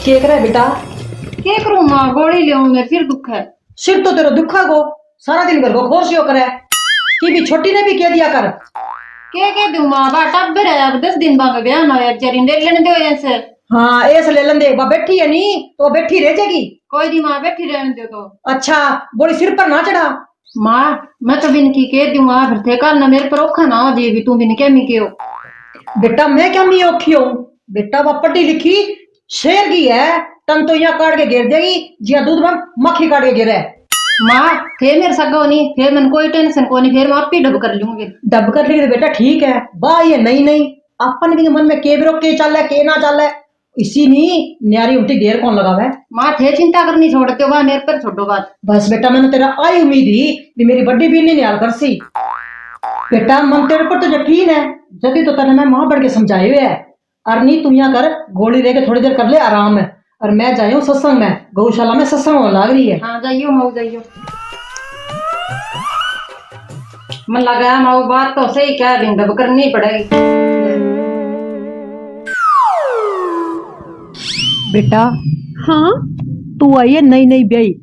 के करे बेटा? क्या करूं माँ, गोली ले मेरे सिर दुख है। सिर तो तेरा दुखा को सारा दिन घर को खोरसियो करे कि भी छोटी ने भी कह दिया कर। क्या कह दूं माँ, बा टब्बर है अब 10 दिन बाद ब्याह ना है बेचारी, ले लेने दो ऐसे। हाँ ऐसे ले लेंदे, बा बैठी है नी तो बैठी रह जाएगी। कोई दी माँ, बैठी रहने दो तो। अच्छा बोली सिर पर ना चढ़ा। माँ मैं तो बिन की कह दूं माँ, फिर थे कल ना मेरे पर औखा ना हो जी भी, तू बिन क्या मी क्यों। बेटा मैं क्या मी औखी हूँ? बेटा वह पढ़ी लिखी शेर की है, तन तो यहाँ काट के गिर देगी जिया दूध में मक्खी काट के गिरे। माँ फिर मेरे सगो नहीं, फिर मन कोई टेंशन को नहीं, फिर मैं आप ही डब कर लूंगी। डब कर लेगी तो बेटा ठीक है, वाह ये नहीं नहीं अपन के मन में के बिरो के चल है के ना चल है, इसी नहीं न्यारी उल्टी देर कौन लगावे। माँ थे चिंता करनी छोड़ते हो, मेरे पर छोड़ो बात। बस बेटा मैंने तेरा आई उम्मीद ही कि मेरी बड़ी बीन ने न्याल कर सी। बेटा मन तेरे पर तो यकीन है, जब तो तेरे मैं मां बढ़ के समझाए हुए है। और नहीं तुम यहाँ कर गोली लेके थोड़ी देर कर ले आराम है, और मैं जाऊँ सत्संग में, गौशाला में सत्संग होने लग रही है। हाँ जाइयो माऊ जाइयो। मन लगा माऊ बात तो सही कह रही, डब करनी पड़ेगी। बेटा हाँ तू आई है नई नई ब्याई,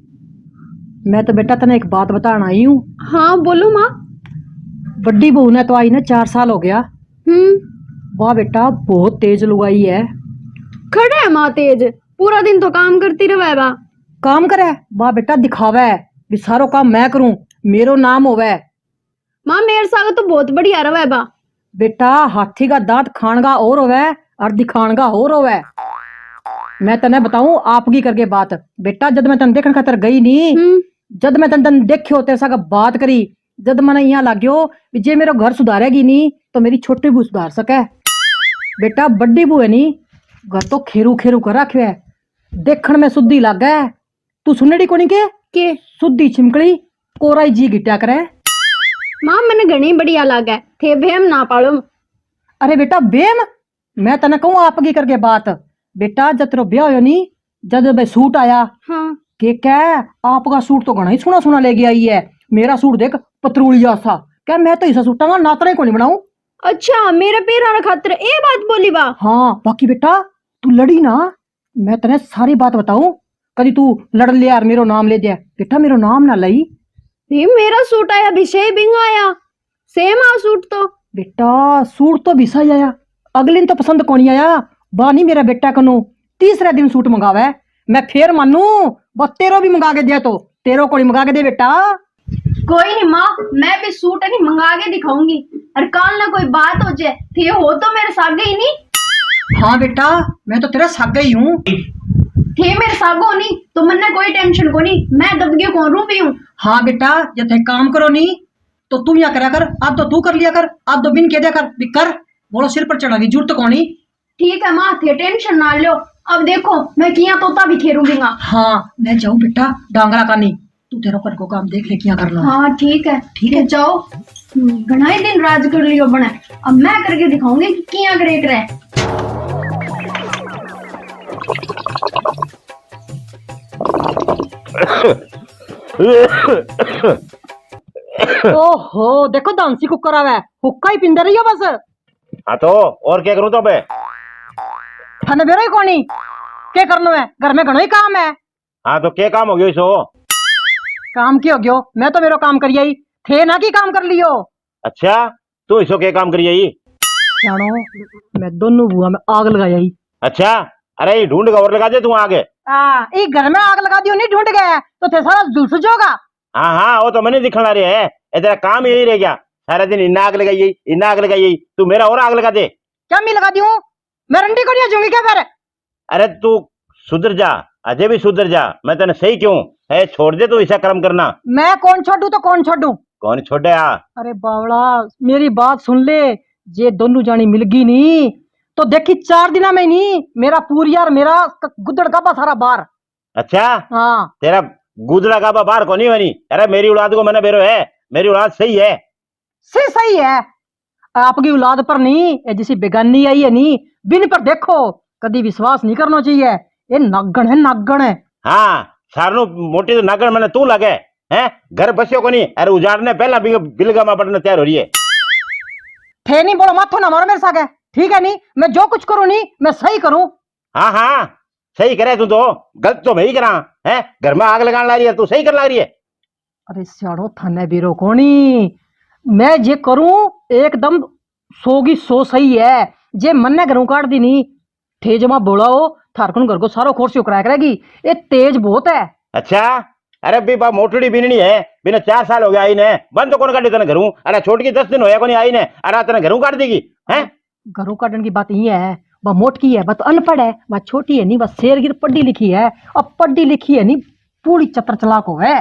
मैं तो बेटा तने एक बात बताना आई हूँ। हाँ बोलो माँ। बड़ी बहू ने तो आई ना 4 साल हो गया। वाह बेटा बहुत तेज लुगाई है। खड़े है माँ तेज, पूरा दिन तो काम करती रहे बा। काम करे? वाह बेटा दिखावा है भी सारो काम मैं करूं, मेरो नाम होवे। माँ मेरे साथ तो बहुत बढ़िया रहे बा। बेटा हाथी का दांत खान का और होवे और दिखान का और होवे। मैं तने बताऊं आपकी करके बात, बेटा जब मैं तन देखने खातर गई नहीं, जब मैं तन देखियो तेरे साथ बात करी, जब मैंने यहाँ लाग्यो जे मेरा घर सुधारेगी नहीं तो मेरी छोटी बहू सुधार सके। बेटा बड़ी बहू है नी, घर तो खेरू खेरू कर रखे है, देखण में सुद्धी लाग है। तू सुनने को नहीं के सुद्धी छिमकली कोराई जी गिट्या करे। माँ मैंने घनी बढ़िया लगा थे, भेम ना पालो। अरे बेटा बेम, मैं तने कहूँ आपकी करके बात, बेटा जब तेरा ब्याह हो नी, जब भाई सूट आया, हाँ के क्या आपका सूट तो घना ही सुना सुना लेके आई है, मेरा सूट देख पतरूलिया सा, क्या मैं तो इसा सूटांगा नातरे को नहीं बनाऊं। अच्छा मेरे पैर खातिर ये बात बोली बा। हाँ बाकी बेटा तू लड़ी ना, मैं तने सारी बात बताऊं, कभी तू लड़ ले यार मेरो नाम ले दिया, बेटा मेरो नाम ना लई। ये मेरा सूट आया विषय बिंग आया, सेम आ सूट तो। बेटा सूट तो विषा ही आया, अगले दिन तो पसंद कौन ही आया, बानी मेरा बेटा कनु तीसरे दिन सूट मंगावे, मैं फिर मानू बस तेरो भी मंगा के दिया तो तेरो को मंगा के दे बेटा। कोई नहीं माँ, मैं भी सूट नहीं मंगा के दिखाऊंगी, और काल ना कोई बात हो जाए थे हो तो मेरे सागे ही नहीं। हाँ बेटा मैं तो तेरा सागे ही हूँ, थे मेरे सागो नहीं तो मन्ने कोई टेंशन को नहीं, मैं दबगे कौन रू भी हूँ। हाँ बेटा जब तक काम करो नहीं तो तुम या करा कर, अब तो तू कर लिया कर, अब तो बिन कह दिया कर भी कर, बोलो सिर पर चढ़ा की जरूरत कौन ही। ठीक है माँ थे टेंशन ना लो, अब देखो मैं किया तोता भी खेरूंगी। हाँ मैं जाऊँ बेटा डांगरा का नहीं, तू तेरा पर को काम देख ले क्या करना। हाँ ठीक है जाओ, घना ही दिन राज कर लियो बने, अब मैं करके दिखाऊंगी कि किया करे करे। ओहो देखो दांसी कुकर आवे, हुक्का ही पिंदे रही हो बस। हाँ तो और क्या करूं तो बे? थाने बेरो ही कोनी क्या करना है, घर में घणो ही काम है। हाँ तो क्या काम हो गयो इसो? काम की हो गयो, मैं तो मेरो काम करिए थे ना की काम कर लियो। अच्छा तू इसो क्या काम करिए? जानो मैं दोनों बुआ में आग लगाई। अच्छा अरे ढूंढ का और लगा दे तू आगे। एक घर में आग लगा दियो नहीं ढूंढ गया तो थे सारा झुलस जोगा। हाँ हाँ वो तो मैंने दिखला रहे है, तेरा काम यही रह गया, सारा दिन इन्ना आग लगाई इन्ना आग लगाई, तू मेरा और आग लगा दे। क्या मैं लगा दी हूँ, मैं रंडी को नहीं जाऊंगी क्या फिर? अरे तू सुधर जा, अजय भी सुधर जा, मैं तेने सही क्यों है, छोड़ दे तू ऐसा कर्म करना। मैं कौन छोड़ू तो कौन छोड़ू? कौन छोड़े? अरे बावड़ा मेरी बात सुन ले, ये दोनों जानी मिल गई नहीं तो देखी 4 दिना में नहीं मेरा पूरी यार मेरा गुदड़ का सारा बार। अच्छा हाँ तेरा गुदड़ा का बाहर को नहीं बनी? अरे मेरी औलाद को मैंने बेरो है, मेरी औलाद सही है। सही है, आपकी औलाद पर नहीं जिसी बेगानी आई है नहीं, बिन पर देखो कभी विश्वास नहीं करना चाहिए, ये नागण है नागण है। हाँ सारनो मोटी तो नागण मैंने तू लगे हैं, घर बसियो को नहीं, अरे उजाड़ने पहला बिलगामा पड़ने तैयार हो रही है। थे नहीं बोलो माथो ना मारो मेरे साथ, ठीक है नहीं मैं जो कुछ करूँ नहीं मैं सही करूँ। हाँ हाँ सही करे तू तो गलत तो मैं ही करा है। घर में आग लगाने ला रही है तू सही कर ला रही है। अरे सियाड़ो थाने बीरो कोनी मैं जे करूं एकदम 100 सही है। जे मन ने घरों काट दी नहीं थे जमा बोला हो थारकुन घर को सारो खोर्सी कराया करेगी। ये तेज बहुत है। अच्छा अरे भी बा मोटड़ी बिननी है बिना 4 साल हो गया आई ने बंद तो कौन काटे तने घरों। अरे छोट की 10 दिन होया कोनी आई ने अरे तने घरों काट देगी हैं। घरों काटने की बात ये है वह मोटकी है वह तो अनपढ़ है वह छोटी है नहीं वह शेरगिर पढ़ी लिखी है और पढ़ी लिखी है नहीं पूरी चतर चलाक हो है।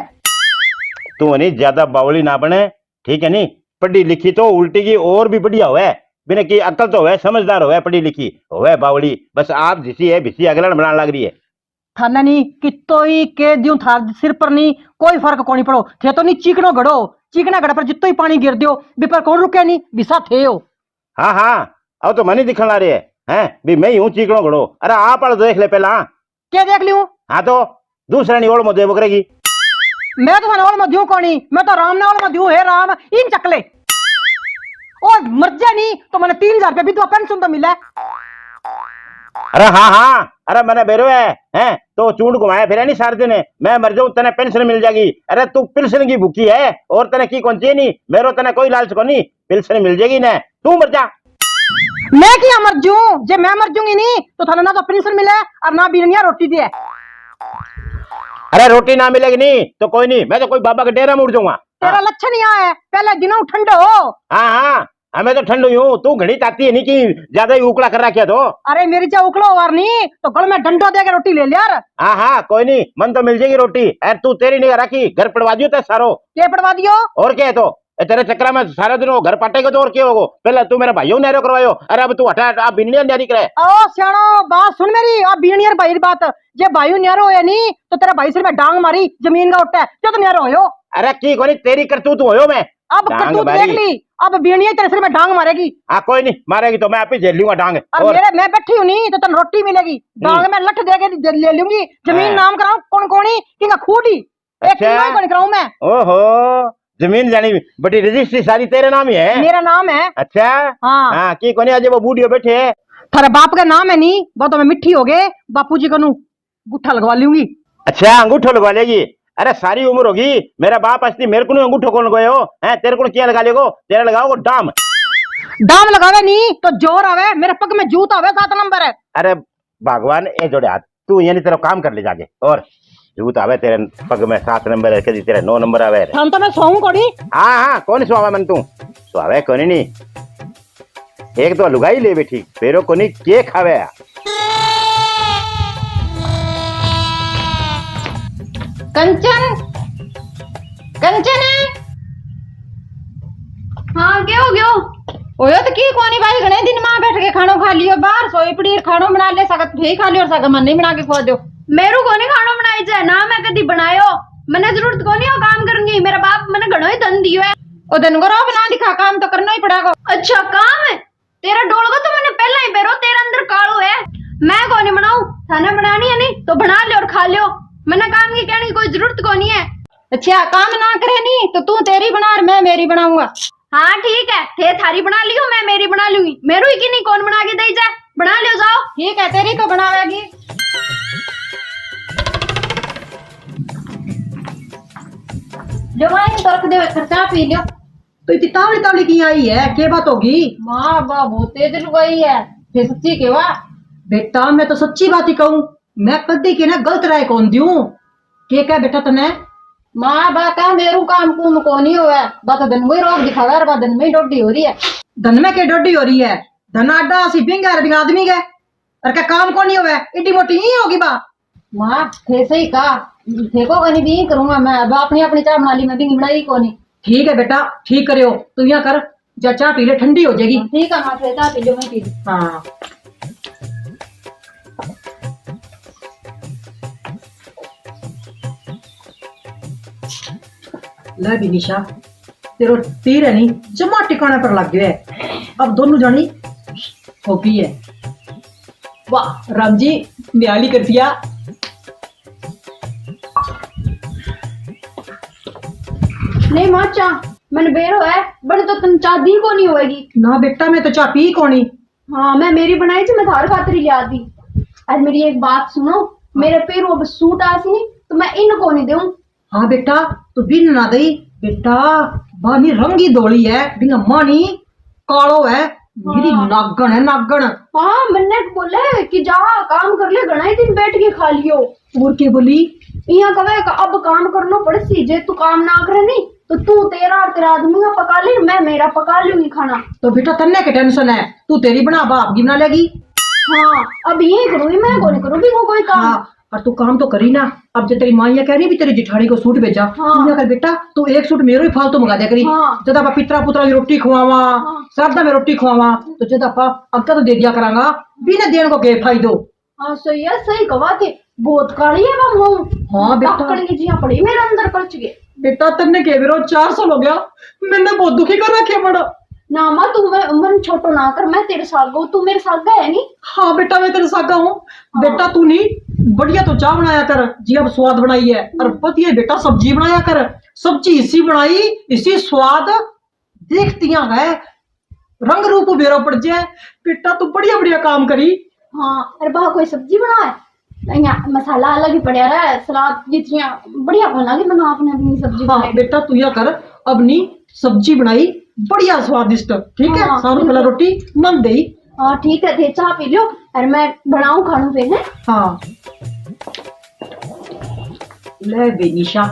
तू नहीं ज्यादा बावली ना बने ठीक है नहीं। पढ़ी लिखी तो उल्टी की और भी बढ़िया हुआ बिना की अकल तो है समझदार हो पढ़ी लिखी हो बावली। बस आप जिसी है भिसी अगलन बनाने लग रही है। थाना नहीं कितो ही के दियो थार सिर पर नहीं कोई फर्क कोनी पड़ो थे तो नहीं चीकनो घड़ो चीकना घड़ा पर जितो ही पानी गिर दियो बी पर कौन रुके नहीं विसा थे हो। हाँ हाँ अब तो मनी दिखने ला रही है हैं भी मैं ही हूँ चीकनो घड़ो। अरे आप देख ले पहला क्या देख लियो। हाँ तो दूसरा नहीं और मुझे करेगी। मैं तो थाना में दियो कोनी मैं तो राम ने में दियो है राम इन चकले और मर जा नहीं तो मैंने 3000 रुपया विधवा पेंशन तो मिला। अरे हाँ हाँ अरे मैंने बेरो है हैं तो चूंड घुमाया फिर नहीं सारे दिन मैं मर जाऊं तने पेंशन मिल जाएगी। अरे तू पेंशन की भूखी है और तने की कौन चाहिए नहीं मेरो तने कोई लालच को नहीं पेंशन मिल जाएगी ना तू मर जा। मैं क्या मर जू जे मैं मर जूंगी नहीं तो थाना ना तो पेंशन मिले और ना बिरनिया रोटी दिए। अरे रोटी ना मिलेगी नहीं तो कोई नहीं मैं तो कोई बाबा के डेरा में उड़ जाऊंगा। तेरा लक्षण ही है पहले दिनों ठंडो हो। हाँ हाँ हमें तो ठंड हुई हूँ तू घड़ी ताती है नहीं कि ज्यादा ही उकड़ा कर रखा तो। अरे मेरी चाह उकलो वार नहीं तो गल में डंडो दे के रोटी ले लिया। हाँ हाँ कोई नहीं मन तो मिल जाएगी रोटी। अरे तू तेरी नहीं रखी घर पड़वा दियो ते सारो क्या पड़वा दियो और क्या है तो तेरे चक्कर में सारा दिन वो घर पाटेगा तो और क्या होगा। पहले तू मेरे भाइयों ने करवायो अरे अब तू हटा आप बिनिया न्यारी करे। ओ सियाणो बात सुन मेरी अब बीनियर भाई की बात जे भाई न्यारो है नहीं तो तेरा भाई सिर में डांग मारी जमीन का उठा है जो तो न्यारो हो। अरे की कोनी तेरी करतूत होयो मैं अब करतूत देख ली अब बीनिया तेरे सिर में डांग मारेगी। हाँ कोई नहीं मारेगी तो मैं आप ही झेल लूंगा डांग। और मेरे मैं बैठी हूँ नहीं तो तेन रोटी मिलेगी डांग में लठ दे के ले लूंगी जमीन नाम कराऊं कौन कोनी कि खूडी एक कौन कराऊं मैं। ओहो जमीन जानी बड़ी रजिस्ट्री सारी तेरे नाम ही है। मेरा नाम है। अच्छा हाँ हाँ की कोनी आज वो बूढ़ियो बैठे है थारे बाप का नाम है नहीं वो तो मैं मिट्टी हो गए बापू जी कनू गुठा लगवा लूंगी। अच्छा अंगूठो लगवा लेगी। अरे सारी उम्र होगी मेरा बाप असली मेरे को नहीं अंगूठो कौन लगाए हो हैं तेरे को क्या लगा लेगो तेरा लगाओ डाम दाम लगावे नहीं तो जोर आवे मेरे पग में जूत आवे 7 नंबर है। अरे भगवान ए जोड़े हाथ तू यानी तेरा काम कर ले जाके और जूत आवे तेरे पग में 7 नंबर है कदी तेरे 9 नंबर आवे। हम तो मैं सोऊं कोड़ी। हाँ हाँ कौन सुहावे मन तू सुहावे कोनी नहीं एक तो लुगाई ले बैठी फेरो कोनी के खावे। कंचन कंचन हाँ क्यों क्यों ओयो तो की कोनी भाई घणे दिन मां बैठ के खानो खा लियो बाहर सोई पड़ी खानो बना ले सकत भी खा लियो और सका मन नहीं बना के खवा दो। मेरू कोनी खानो बनाई जाए ना मैं कदी बनायो मैंने जरूरत कोनी हो काम करूंगी मेरा बाप मैंने घणो ही धन दियो है। ओ दिन को बना दिखा काम तो करना ही पड़ेगा। अच्छा काम है तेरा डोलगो तो मैंने पहला ही बेरो तेरे अंदर कालू है मैं कोनी बनाऊं थाने बनानी है नहीं तो बना ले और खा लियो मैंने काम की कहने की कोई जरूरत कोनी है। अच्छा काम ना करे नहीं तो तू तेरी बना और मैं मेरी बनाऊंगा। हाँ ठीक है थे थारी बना लियो मैं मेरी बना लूंगी मेरू ही की नहीं कौन बना के दे जाए बना लियो जाओ। ठीक है तेरी तो बनावेगी। जो माई तो रख दे खर्चा पी लियो। तो इतनी तावली तावली की आई है क्या बात होगी। माँ बा बहुत तेज लुगाई है फिर सच्ची के वाह बेटा मैं तो सच्ची बात ही कहूँ मैं कदी के ना गलत राय कौन दूं के क्या बेटा तने माँ बा का मेरू काम कुम को नहीं हुआ बस दिन में रोक दिखावा और बा दिन में डोडी हो रही है। धन में के डोडी हो रही है धन अड्डा सी बिंगा बिंग आदमी के और क्या काम को नहीं हुआ इतनी मोटी ही होगी बा। माँ थे सही का फेंको कहीं भी करूंगा मैं अब अपनी अपनी चाय बना ली मैं भी बनाई को नहीं। ठीक है बेटा ठीक करियो तू यहाँ कर जा चाय पी ले ठंडी हो जाएगी। ठीक है माँ चाय पी लो मैं पी ली। हाँ ले भी निशा तेरो तीर है नहीं जमा टिकाने पर लग गया है अब दोनों जानी हो गई है। वाह राम जी न्याली कर दिया। नहीं माँ चा मैंने बेरो है बड़े तो तुम चाह दी को नहीं होएगी। ना बेटा मैं तो चाह पी कोनी। हाँ मैं मेरी बनाई थी मैं थार खातिर ले आती। आज मेरी एक बात सुनो, मेरे पैरों अब सूट आसी नहीं तो मैं इनको नहीं दूं। हाँ बेटा तू बिन ना दई बेटा, बानी रंगी धोली है बिंगा मानी कालो है, मेरी नागण है नागण। हाँ मैंने बोले कि जा काम कर ले, घना ही दिन बैठ के खा लियो। और के बोली यहाँ कवे अब काम करना पड़े सी, जे तू काम ना करे नहीं तो तू तेरा और तेरा आदमी का पका ले, मैं मेरा पका लूंगी खाना। तो बेटा तन्ने के टेंशन है, तू तेरी बना बाप की बना लेगी। हाँ अब यही करूंगी मैं, को नहीं करूंगी वो कोई काम। हाँ और तू काम तो करी ना। अब जब तेरी माँ ये कह रही भी तेरी जिठानी को सूट भेजा, हाँ। तू कर बेटा तू एक सूट मेरो ही फालतू मंगा दिया करी। हाँ। जब आप पितरा पुत्रा की रोटी खुआवा, श्राद्धा में रोटी खुआवा, तो जब आप अब तो दे दिया करांगा, बिना देने को के फायदो। हाँ सही है, सही कहा थे, बहुत काली है वो मुंह। हाँ बेटा। पकड़ के जिया पड़ी मेरे अंदर कच गए। बेटा तन्ने के बेरो 4 साल हो गया, मैंने बहुत दुखी कर रखे बड़ा। ना माँ तू मन छोटो ना कर, मैं तेरे साथ गो, तू मेरे साथ गया नहीं। हाँ बेटा मैं तेरे साथ हूँ। बेटा तू नहीं बढ़िया तो चाह बनाया कर जी, अब स्वाद बनाई है। और पति है बेटा सब्जी बनाया कर, सब्जी इसी बनाई इसी स्वाद देखतियां है, रंग रूप बेरो पड़ जाए। बेटा तू बढ़िया बढ़िया काम करी। हाँ अरे बा कोई सब्जी बनाए, यहाँ मसाला अलग ही पड़ा रहा है, सलाद जितनी बढ़िया बना के बना आपने अपनी सब्जी। हाँ बेटा तू या कर, अब नहीं सब्जी बनाई बढ़िया स्वादिष्ट, ठीक है। हाँ, सारू वाला रोटी मन दे। हाँ ठीक है, थे चाह पी लो, अरे मैं बनाऊं खानू फिर है। हाँ ले बेनिशा,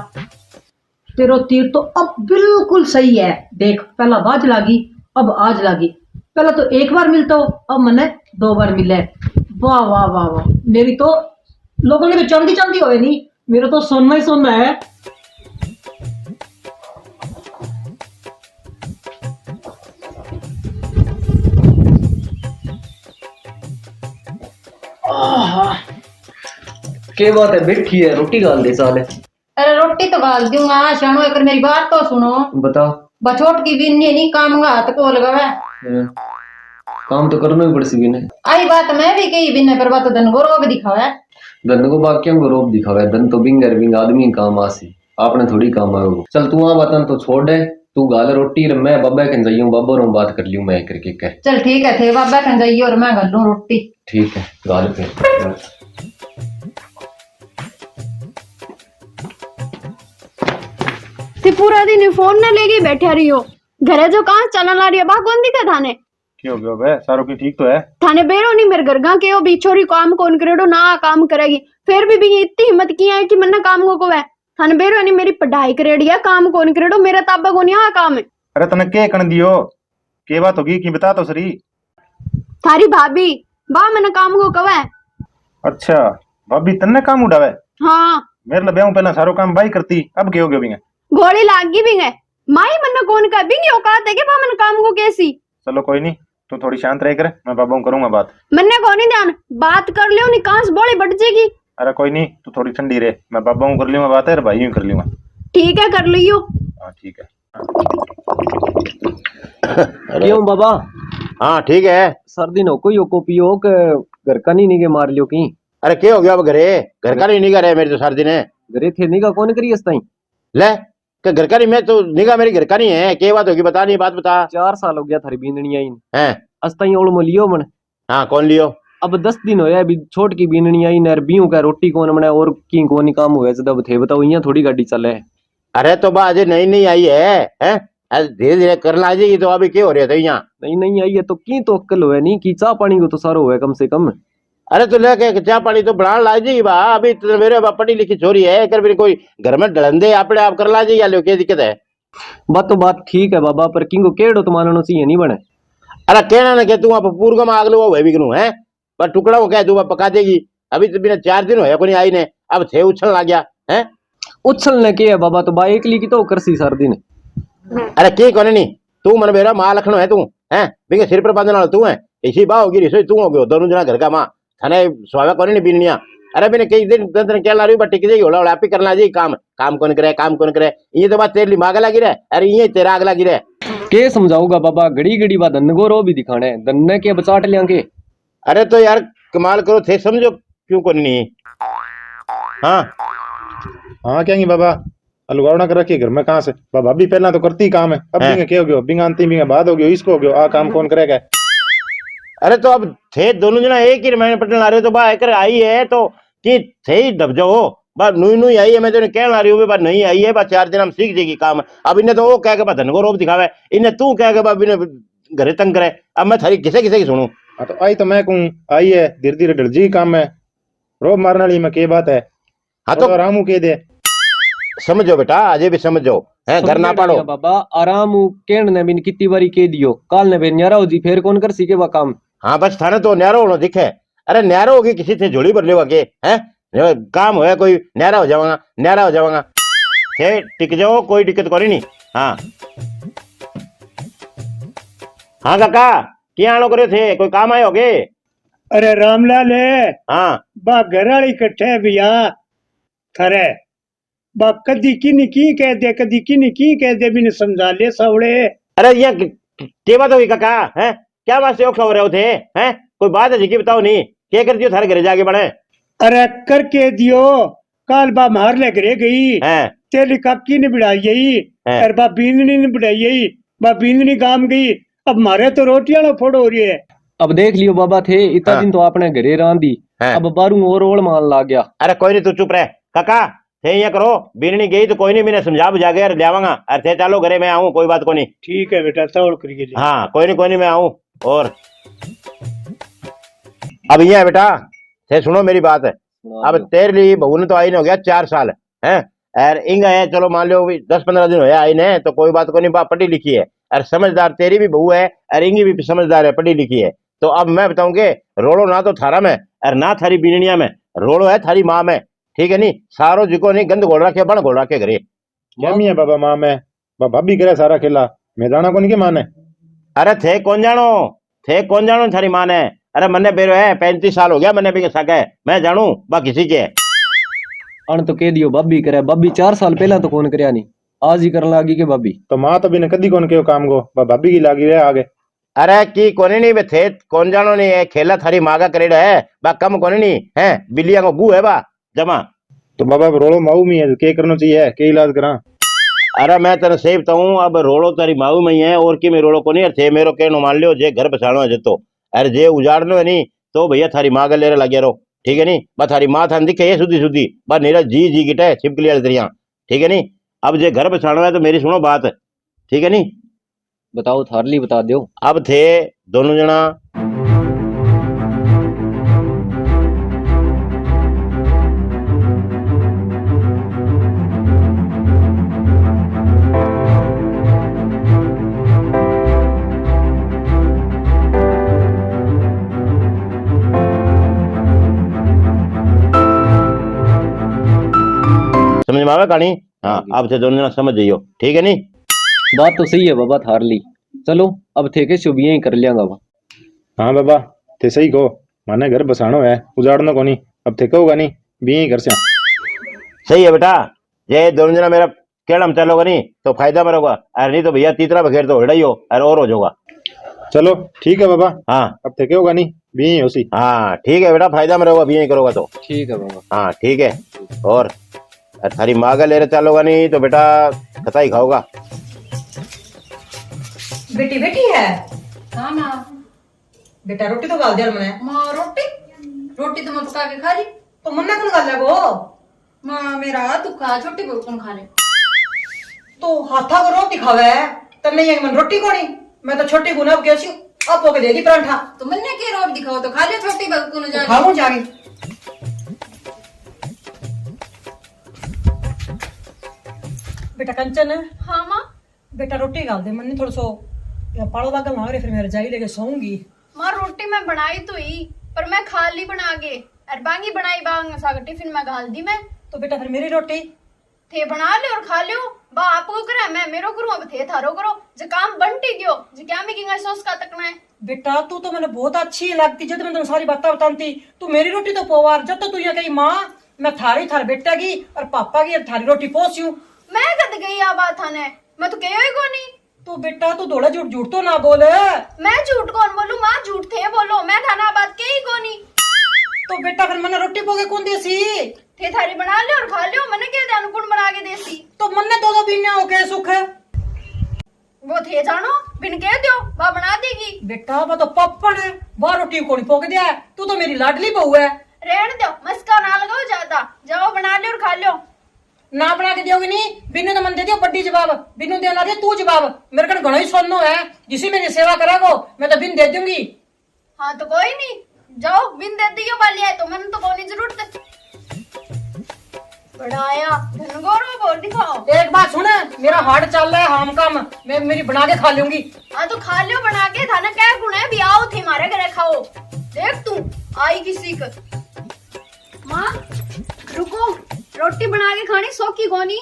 तेरो तीर तो अब बिल्कुल सही है। देख पहला बाज लागी अब आज लागी, पहला तो एक बार मिलता हो अब मने 2 बार मिले। वाह वाह वाह वाह, मेरी तो लोगों ने तो चांदी चांदी होए नहीं, मेरा तो सोना ही सोना है। के बात है, बैठी है रोटी गाल दे साले। अरे रोटी तो गाल दूंगा, शानो एक मेरी बात तो सुनो। बताओ। बछोट की भी नहीं काम का हाथ को लगावे, काम तो करना ही पड़सी बिने। आई बात मैं भी कही बिना पर बात धन गोरो भी दिखावे। धन को बाकियों को रोप दिखावे, धन तो बिंगर बिंग आदमी काम आसी, आपने थोड़ी काम आयो। चल तू वहां बातन तो छोड़ दे, तू गाल रोटी रे मैं बाबा के जाइयो, बाबा रो बात कर लियो मैं करके कह। चल ठीक है, थे बाबा कन जाइयो और मैं गलूं रोटी। ठीक है गाल पे। ते पूरा दिन फोन न लेके बैठे रही हो, घरे जो कहाँ चलन ला रही है बा कौन दिखा थाने। क्यों गयो बे, सारो की ठीक तो है। थाने बेरो नहीं मेरे घर गा के ओ भी छोरी काम कौन करेडो ना काम करेगी, फिर भी इतनी हिम्मत किया है कि मन्ना काम को है। थाने बेरो नहीं मेरी पढ़ाई करेडी है, काम कौन करेडो, मेरा ताबा को नहीं काम है। अरे तने के कण दियो, के बात होगी की बता तो सही। थारी भाभी बा मन्ना काम को कवे। अच्छा भाभी तन्ने काम उड़ावे। हाँ मेरे लिए पहला सारो काम भाई करती, अब के हो गयो बिंगे। गोली लागी भी है माई मन्ना कौन का बिंगे औकात है के बा मन्ना काम को कैसी। चलो कोई नहीं, तू थोड़ी शांत रह कर, मैं बाबा करूंगा बात। मन्ने को नहीं ध्यान बात कर लियो नहीं कांस बोली बढ़ जाएगी। अरे कोई नहीं, तू थोड़ी ठंडी रहे, मैं बाबा कर लूंगा बात है, भाई कर लूंगा। ठीक है कर लियो। हाँ ठीक है। क्यों बाबा? हाँ ठीक है। सर्दी नो कोई को पियो के घर का नहीं के मार लियो की। अरे क्या हो गया अब घरे, घर का नहीं निगा रहे मेरे तो सारे दिन है। घरे थे निगा कौन करी अस्ताई? ले के घर का नहीं, मैं तो निगा मेरी घर का नहीं है। क्या बात होगी बता, नहीं बात बता। 4 साल हो गया थारी बीननी आई हैं अस्ताई ओल लियो मन। हाँ कौन लियो? अब 10 दिन होया अभी छोट की बीननी आई नर बियो का रोटी कौन बनाए और की कौन काम हुए जब थे बताओ, यहाँ थोड़ी गाड़ी चले। अरे तो बा अजय नई नई आई है, धीरे धीरे करना आ जाएगी। तो अभी क्या हो रहा था यहाँ? नहीं आई है तो की तो अक्कल हुए नहीं कि चाह पानी को तो सारो हुआ कम से कम। अरे तो लेके चाह पानी तो बढ़ा ला जाएगी बा। अभी तो मेरे पढ़ी लिखी छोरी है, कर भी कोई घर में ढलंदे अपने आप कर ला जाएगी, लो क्या दिक्कत है? बात तो बात ठीक है बाबा, पर किंग को केड़ो तो माननो चाहिए नहीं बने। अरे कहना ना कि तू आप पूर्व में आग लो वह भी करूँ है, पर टुकड़ा को कह तू पका देगी। अभी तो बिना 4 दिन होया कोई आई ने, अब थे उछल ला गया है। उछलने के है बाबा, तो बा एकली की तो करसी सार दिन। अरे की कोने नहीं, तू मन मेरा माँ लखनो है, तू है बिंगे सिर पर बांधने वाला तू है। इसी बा होगी रसोई तू हो गयो, दोनों जना घर का माँ थाने स्वावा कोने नहीं बीनिया। अरे मैंने कई दिन क्या ला रही टिक जाएगी, होला आप ही करना जी काम, काम कौन करे काम कौन करे। ये तो बात तेरे लिए मांग लगी रहे, अरे ये तेरा आग लगी रहे। के समझाऊंगा बाबा, घड़ी घड़ी बात धन को रो भी दिखाने, धन के बचाट लिया के। अरे तो यार कमाल करो थे, समझो क्यों कोई नहीं। हाँ हाँ क्या बाबा, अलगावना कर रखी घर में कहाँ से? भाभी पहला तो करती काम है, अब बिंगे क्या हो गयो, बिंगा अंतिम बिंगा बाद हो गयो, इसको हो गयो, आ काम कौन करेगा? अरे तो अब थे दोनों जना एक ही रामायण पढ़ने ला रहे हो तो बा एक आई है तो कि थे ही दब जाओ बा नुई नुई आई है मैं तो कहने ला रही हूँ बा नहीं आई है बा 4 दिन हम सीख जाएगी काम। अब इन्हें तो वो कह के बा धन को रोब दिखावे, इन्हें तू कह के बा इन्हें घरे तंग करे। अब मैं थारी किसे किसे की सुनूं? हाँ तो आई तो मैं कहूँ आई है धीरे धीरे डर जी काम है रोब मारने वाली में के बात है। हाँ तो आराम कह दे समझो बेटा अजय भी समझो है घर ना पाड़ो बाबा आराम कहने ने बिन कितनी बारी कह दियो काल ने बेन न्यारा हो जी फिर कौन कर सीखे बा काम। हाँ बस थाने तो न्यारो होना दिखे। अरे न्यारो होगी किसी से झोली भर लेगा के हैं काम होया कोई न्यारा हो जावांगा थे टिक जाओ कोई दिक्कत कोई नहीं। हाँ हाँ काका क्या आलो करे थे कोई काम आए होगे? अरे रामलाल है हाँ बा घर वाली इकट्ठे भैया थरे बा कदी किनी की कह दे बिन समझा ले सवड़े। अरे ये क्या बात होगी काका है क्या वास्ते औखा हो रहे हो थे हैं कोई बात है जी बताओ नहीं क्या कर दियो थारे घरे जाके बने? अरे करके दियो काल बा मार ले घरे गई हैं तेली काकी ने बिड़ाई गई हैं। और बा बींदनी ने बिड़ाई गई बा बींदनी गाम गई अब मारे तो रोटियां ना फोड़ हो रही है। अब देख लियो बाबा थे इतना हाँ। दिन तो आपने घरे रांधी हाँ। अब बारू और ओल मान ला गया। अरे कोई नहीं तू चुप रह काका थे ये करो बीननी गई तो कोई नहीं मैंने समझा बुझा के यार जावांगा। अरे थे चलो घरे मैं आऊँ कोई बात को नहीं। ठीक है बेटा तौड़ करिए ले। हाँ कोई नहीं मैं आऊँ। और अब ये है बेटा थे सुनो मेरी बात है अब तेरे लिए बहू ने तो आई नहीं हो गया 4 साल है और इंग है चलो मान लो 10-15 दिन होया आई ने तो कोई बात को नहीं बात पढ़ी लिखी है और समझदार तेरी भी बहू है और इंगी भी समझदार है पढ़ी लिखी है। तो अब मैं बताऊं कि रोड़ो ना तो थारा में और ना थारी बीनिया में रोड़ो है थारी माँ में ठीक है नहीं सारो जिको नहीं गंद घोल रखे बण घोल रखे घरे क्या मियाँ बाबा माँ में भाभी करे सारा खेला मैं जाना को नहीं के माने। अरे थे कौन जानो थारी माँ ने। अरे मन्ने बेरो है 35 साल हो गया मन्ने भी सका है मैं जानू बा किसी के अन तो कह दियो बब्बी करे बब्बी 4 साल पहला तो कौन करया नहीं आज ही करने लगी के बब्बी तो माँ तो बिना कदी कौन के काम को भाभी की लागी रहे आगे। अरे की कोने नहीं बे थे कौन जानो नहीं है खेला थारी माँ का करेड़ा है बा कम कोने नहीं है बिल्लिया को बू है बा जमा। तो बाबा रोड़ो माऊ में है के करना चाहिए के इलाज करा। अरे मैं तेरे से बताऊं अब रोड़ो तारी माऊ में ही है और की में रोड़ो को नहीं थे मेरो कहनो मान लियो जे घर बसानो है जतो अरे जे उजाड़नो है नहीं तो भैया थारी माँ का लेरे लगे रहो ठीक है नहीं बा थारी माँ थान दिखे ये सुधी बा नीरा जी गिटे छिपकली वाली तरिया ठीक है नहीं। अब जे घर बसानो है तो मेरी सुनो बात ठीक है नहीं बताओ थारली बता दियो। अब थे दोनों जना समझ में आवे कहानी? हाँ अब थे दोनों जना समझ जाइयो ठीक है नहीं। बात तो सही है बाबा थारली चलो अब थे के शुभ ही कर लियांगा बा। हाँ बाबा थे सही को माने घर बसानो है उजाड़ना को नहीं अब थे कहोगा नहीं भी यही कर से। सही है बेटा ये दोनों जना मेरा केड़ा में चलोगा नहीं तो फायदा में रहोगा अरे नहीं तो भैया तीसरा बखेर तो हिड़ा ही हो और हो जाओगा। चलो ठीक है बाबा हाँ अब थे कहोगा नहीं भी यही होसी। हाँ ठीक है बेटा फायदा में रहोगा अभी यही करोगा तो ठीक है बाबा। हाँ ठीक है। और थारी माँ का ले रहे चलोगा नहीं तो बेटा खताई खाओगा। बेटी बेटी है हाँ ना बेटा रोटी तो गाल दिया मैंने माँ रोटी रोटी तो मैं पका के खा ली। तो मन्ना कौन गाल लगो माँ मेरा हाथ दुखा छोटी बहू कौन खा ले। तो हाथा को रोटी खावे तब नहीं मन रोटी को नहीं मैं तो छोटी गुना कैसी अब होके देगी परांठा तो मैंने के रोब दिखाओ तो खा लियो छोटी बहू को न जा खाऊं जाके। बेटा कंचन हाँ माँ बेटा रोटी गाल दे मन्ने थोड़ा सो पाड़ो लागल ना रे फिर मेरे जाई लेके सोऊंगी। माँ रोटी मैं बनाई तो ही पर मैं खा ली बना के और बांगी बनाई बांग साग टिफिन में घाल दी मैं। तो बेटा फिर मेरी रोटी थे बना ले और खा लियो बा आपको करे मैं मेरो करूँ अब थे थारो करो जो काम बनती गयो जो क्या मैं किंगा सोच का तकना है। बेटा तू तो मैंने बहुत अच्छी लगती जब मैं तुम सारी बातें बताती तू मेरी रोटी तो पोवार जब तो तू यहाँ कही माँ मैं थारी थार बेटा की और पापा की और थारी रोटी पोसियूं। मैं कद गई आ बात थाने मैं तो कहो ही को नहीं। तो बेटा तू दौड़ा झूठ तो ना बोले। मैं झूठ कौन बोलूं माँ झूठ थे बोलो मैं थाना बात के ही को नहीं। तो बेटा फिर मैंने रोटी पोगे कौन देसी थे थारी बना ले और खा लियो मैंने क्या अनुकूल बना के देसी। तो मन्ने दो बीना हो के सुख वो थे जानो बिन कह दो वह बना देगी। बेटा वो तो पप्पन है, वह रोटी को नहीं पोक दिया है। तू तो मेरी लाडली बहू है। रहने दो, मस्का ना लगाओ ज्यादा, जाओ बना लो और खा लो। ना बना के दियोगी नहीं, बिन्नू ने मन दे दियो बड्डी जवाब, बिन्नू देना दे तू जवाब। मेरे कन घणो ही सोनो है, जिसी मेरी सेवा करेगो मैं तो बिन दे दूंगी। हाँ तो कोई नहीं, जाओ बिन दे दियो वाली है तो मन तो कोनी जरूरत है। बढ़ाया धनगोरो बोल दिखाओ। एक बात सुन, मेरा हार्ट चल रहा है हाम काम, मैं मेरी बना के खा लूंगी। हाँ तो खा लो बना के, थाना क्या गुण है, भी आओ थे हमारे घरे खाओ। देख तू आई किसी का। माँ रुको, रोटी बना के खानी सौखी कोनी।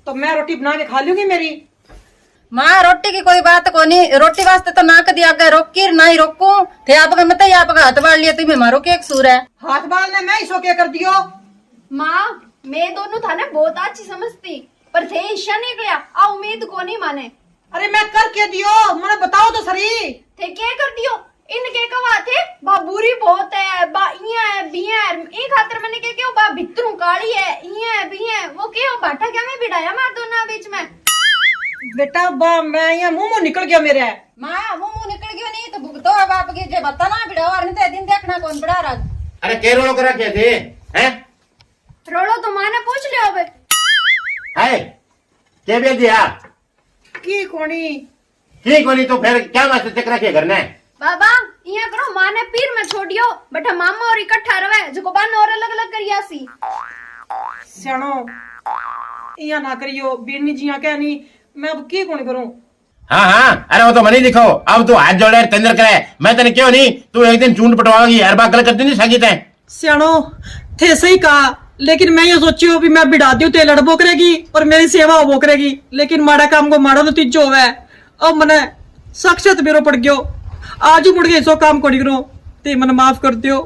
तो मैं रोटी बना के खा लूंगी मेरी। माँ रोटी की कोई बात को नहीं, रोटी वास्ते तो ना कदी आगे रोकी ना ही रोकू थे। आपका मत आपका हाथ बाढ़ लिया तुम्हें मारो के एक सूर है। हाथ बाल ने मैं ही सो के कर दियो। माँ मैं दोनों थाने बहुत अच्छी समझती, पर थे ईशा निकलिया आ उम्मीद को नहीं माने। अरे मैं कर के दियो, मुझे बताओ तो सही। थे क्या कर दियो, इनके कवा थे बाबूरी बहुत है, बा इया है बिया है, ई खातिर मैंने के क्यों बा भितरू काली है, इया है बिया है, वो क्यों बाटा क्या मैं बिड़ाया मार दोनों बीच में। बेटा बा मैं यहाँ मुंह निकल गया मेरे। माँ मुंह निकल गयो नहीं तो भुगतो है बाप की, जे बता ना बिड़ाओ और नहीं तो दिन देखना कौन बड़ा राज। अरे के रोलो करा क्या थे हैं? रोड़ो तो माँ ने पूछ लिया अब। है के भी दिया की कोनी ठीक होनी तो फिर क्या वास्ते चक्रा के करना है? बाबा इया करो, माँ ने पीर में छोड़ियो बटा मामा और इकट्ठा रवे जो बान और अलग अलग करियासी। सियाणो इया ना करियो, बीरनी जिया कहनी, मैं अब की कोनी करूं। हाँ हाँ, अरे वो तो मनी दिखो, अब तू हाथ जोड़े तंदर करे, मैं तेने क्यों नहीं, तू एक दिन चूंड पटवाओगी, हर बात गलत करती नहीं सकी तै। सियाणो थे सही कहा, लेकिन मैं ये सोचियो भी मैं बिड़ा दियो ते लड़बो करेगी और मेरी सेवा वो करेगी, लेकिन माड़ा काम को माड़ा नतीजो होवे। अब मने साक्षात बेरो पड़ गयो, आज मुड़ गए सो काम कोनी करो, ते मन माफ कर दियो।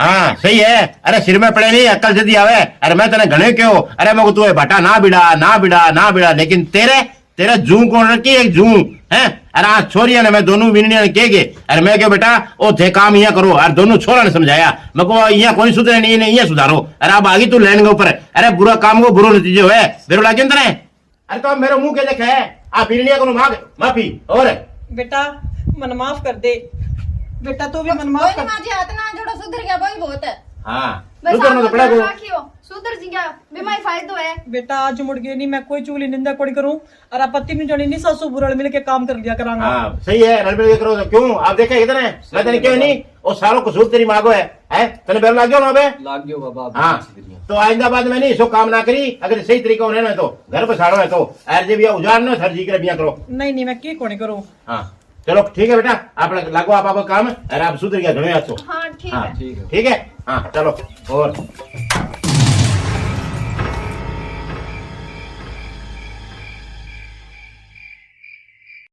हाँ सही है, अरे सिर में पड़े नहीं अक्ल जल्दी आवे। अरे मैं तेने घने क्यों, अरे मैं तू बटा ना बिड़ा ना बिड़ा ना बिड़ा, लेकिन तेरे जू कौन रखी एक जू है। अरे आज छोरिया ने मैं दोनों विनिया ने कह गए, अरे मैं क्यों बेटा ओ थे काम यहाँ करो, और दोनों छोरा ने समझाया मैं को यहाँ कोई सुधरे नहीं यहाँ सुधारो। अरे अब आगे तू लैंड के ऊपर, अरे बुरा काम को बुरा नतीजे है बेरो लागे तेरे। अरे तो मेरे मुंह के देखे है आप विनिया को मांग माफी। और बेटा मन माफ कर दे, बेटा तू भी मन माफ कोई कर। नहीं माँ जी हाथ ना जोड़ो, सुधर गया वही बहुत है। हाँ बस सुधरना तो पड़ा को। सुधर जी गया बीमारी फायदो है। बेटा आज मुड़ गए नहीं, मैं कोई चूली निंदा कोड़ी करूं और आपत्ति नहीं जोड़ी नहीं, सासू बुरल मिल के काम कर लिया करांगा। हाँ सही है, रल मिल के करो तो क्यों आप देखे इधर है, मैं तेने क्यों नहीं, वो सारो कसूर तेरी मांगो है तेने बेर लाग गयो ना बे। लाग गयो बाबा आप हाँ अच्छी करिए। तो आइंदा बाद में नहीं सो काम ना करी, अगर सही तरीका होने ना तो घर बसाड़ो है तो एर जे भी उजाड़ ना सर जी के बिया करो। नहीं नहीं मैं की कोनी करूं। हाँ चलो ठीक है बेटा, आप लागो आप काम, अरे आप सुधर गया घणे अच्छो। हाँ ठीक हाँ है। ठीक है, हाँ चलो। और